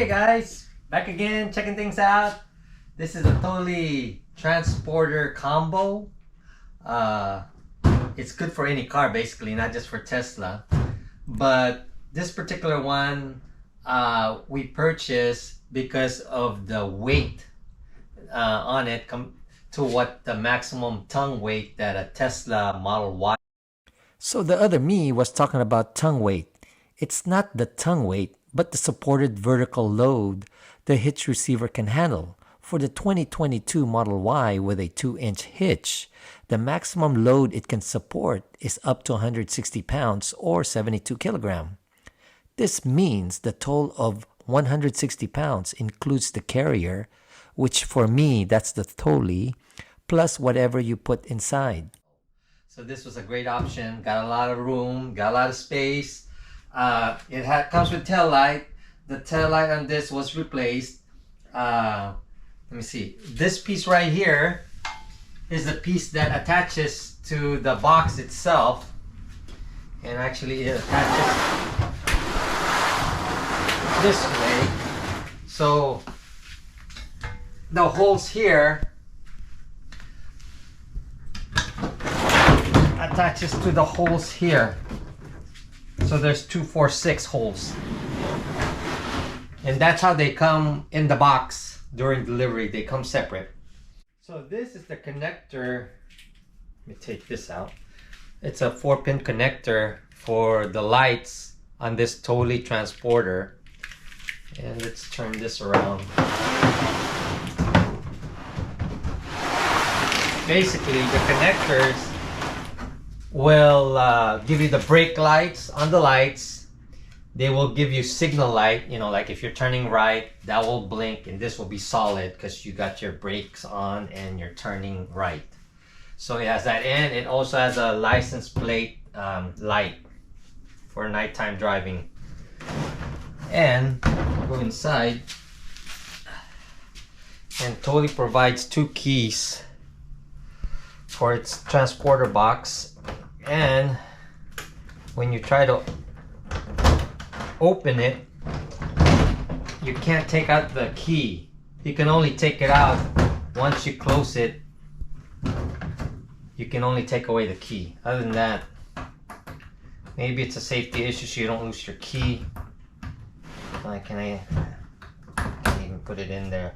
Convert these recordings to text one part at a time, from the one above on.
Okay guys, back again, checking things out. This is a Thule Transporter combo. It's good for any car basically, not just for Tesla. But this particular one we purchased because of the weight on it to what the maximum tongue weight that a Tesla Model Y. So the other me was talking about tongue weight. It's not the tongue weight, but the supported vertical load the hitch receiver can handle. For the 2022 Model Y with a 2-inch hitch, the maximum load it can support is up to 160 pounds or 72 kilograms. This means the total of 160 pounds includes the carrier, which for me, that's the Thule, plus whatever you put inside. So this was a great option. Got a lot of room, got a lot of space. It comes with tail light. The tail light on this was replaced. Let me see. This piece right here is the piece that attaches to the box itself, and actually it attaches this way. So the holes here attaches to the holes here. So there's 2, 4, 6 holes. And that's how they come in the box during delivery. They come separate. So this is the connector. Let me take this out. It's a 4-pin connector for the lights on this Thule Transporter. And let's turn this around. Basically, the connectors will give you the brake lights on the lights. They will give you signal light, you know, like if you're turning right, that will blink, and this will be solid because you got your brakes on and you're turning right. So it has that, and it also has a license plate light for nighttime driving. And go inside, and Thule provides 2 keys for its transporter box. And when you try to open it, you can't take out the key. You can only take it out once you close it. You can only take away the key. Other than that, maybe it's a safety issue so you don't lose your key. Like, can I can't even put it in there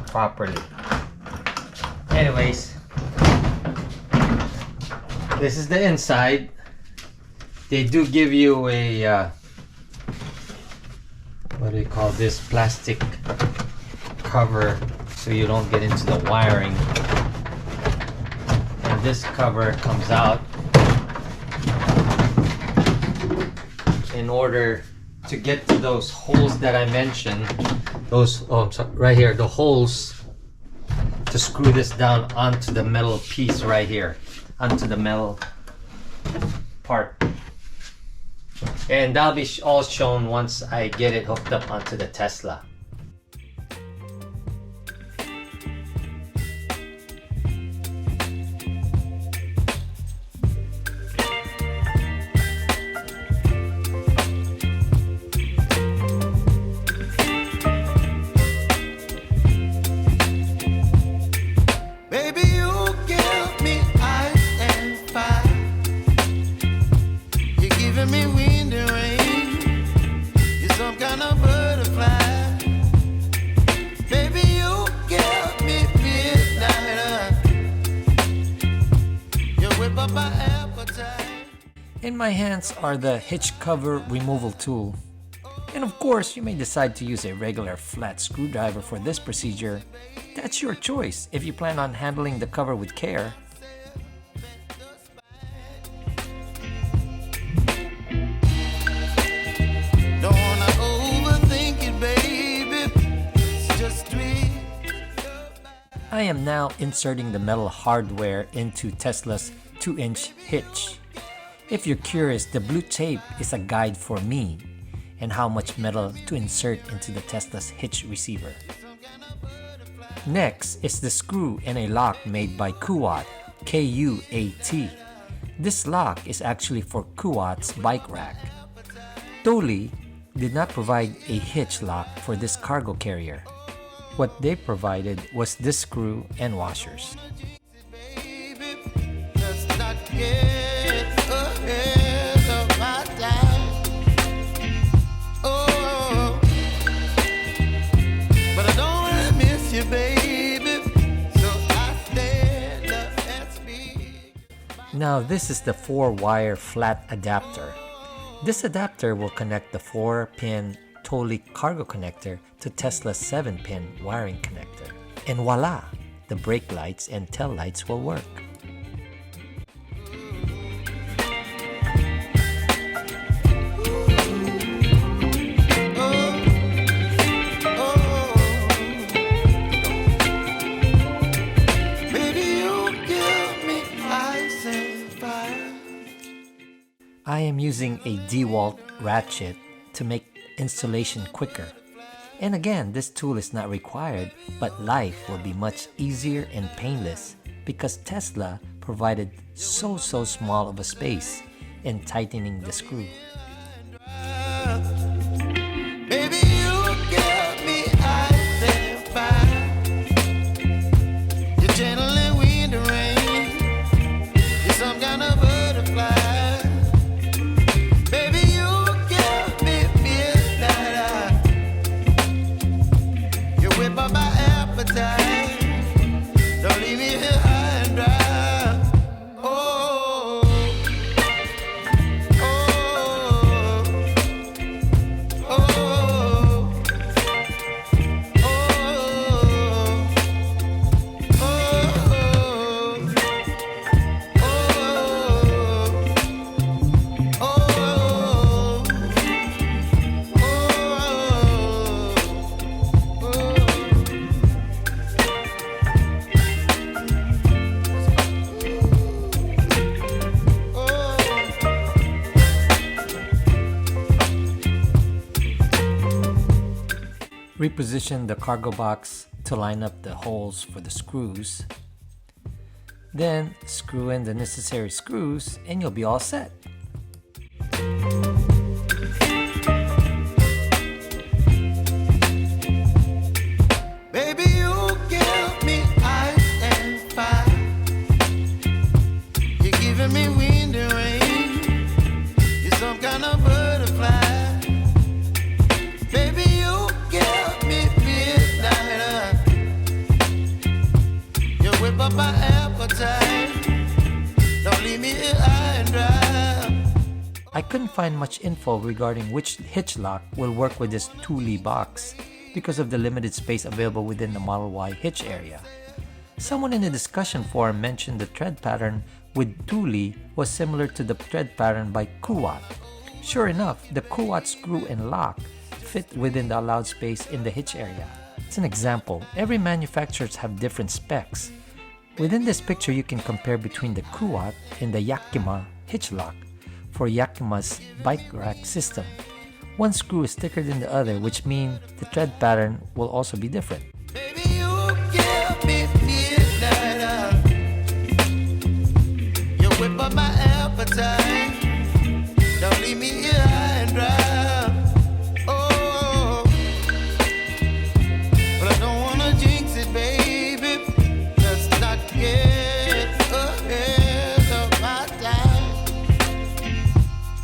properly. Anyways, this is the inside. They do give you a what do we call this, plastic cover so you don't get into the wiring. And this cover comes out in order to get to those holes that I mentioned. Those, oh, I'm sorry, right here, the holes to screw this down onto the metal piece right here, onto the metal part. And that'll be all shown once I get it hooked up onto the Tesla. In my hands are the hitch cover removal tool. And of course, you may decide to use a regular flat screwdriver for this procedure. That's your choice if you plan on handling the cover with care. I am now inserting the metal hardware into Tesla's 2-inch hitch. If you're curious, the blue tape is a guide for me and how much metal to insert into the Tesla's hitch receiver. Next is the screw and a lock made by Kuat, K-U-A-T. This lock is actually for Kuat's bike rack. Thule did not provide a hitch lock for this cargo carrier. What they provided was this screw and washers. Now this is the 4-wire flat adapter. This adapter will connect the 4-pin Thule cargo connector to Tesla's 7-pin wiring connector. And voila! The brake lights and tail lights will work. I am using a DeWalt ratchet to make installation quicker. And again, this tool is not required, but life will be much easier and painless because Tesla provided so small of a space in tightening the screw. Reposition the cargo box to line up the holes for the screws. Then screw in the necessary screws and you'll be all set. Baby, you give me ice and fire. You're giving me wind and rain. You're some kind of butterfly. Baby, you give me midnight. You whip up my appetite. Don't leave me here high and dry. I couldn't find much info regarding which hitch lock will work with this Thule box because of the limited space available within the Model Y hitch area. Someone in the discussion forum mentioned the tread pattern with Thule was similar to the tread pattern by Kuat. Sure enough, the Kuat screw and lock fit within the allowed space in the hitch area. It's an example. Every manufacturers have different specs. Within this picture, you can compare between the Kuat and the Yakima hitch lock for Yakima's bike rack system. One screw is thicker than the other, which means the tread pattern will also be different. Baby, you give me midnight. You whip up my appetite. Don't leave me here high and dry. Oh, but I don't wanna jinx it, baby. Let's not get ahead of my time.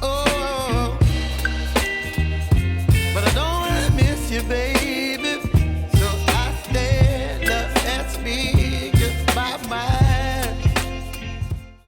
Oh, but I don't wanna miss you, baby.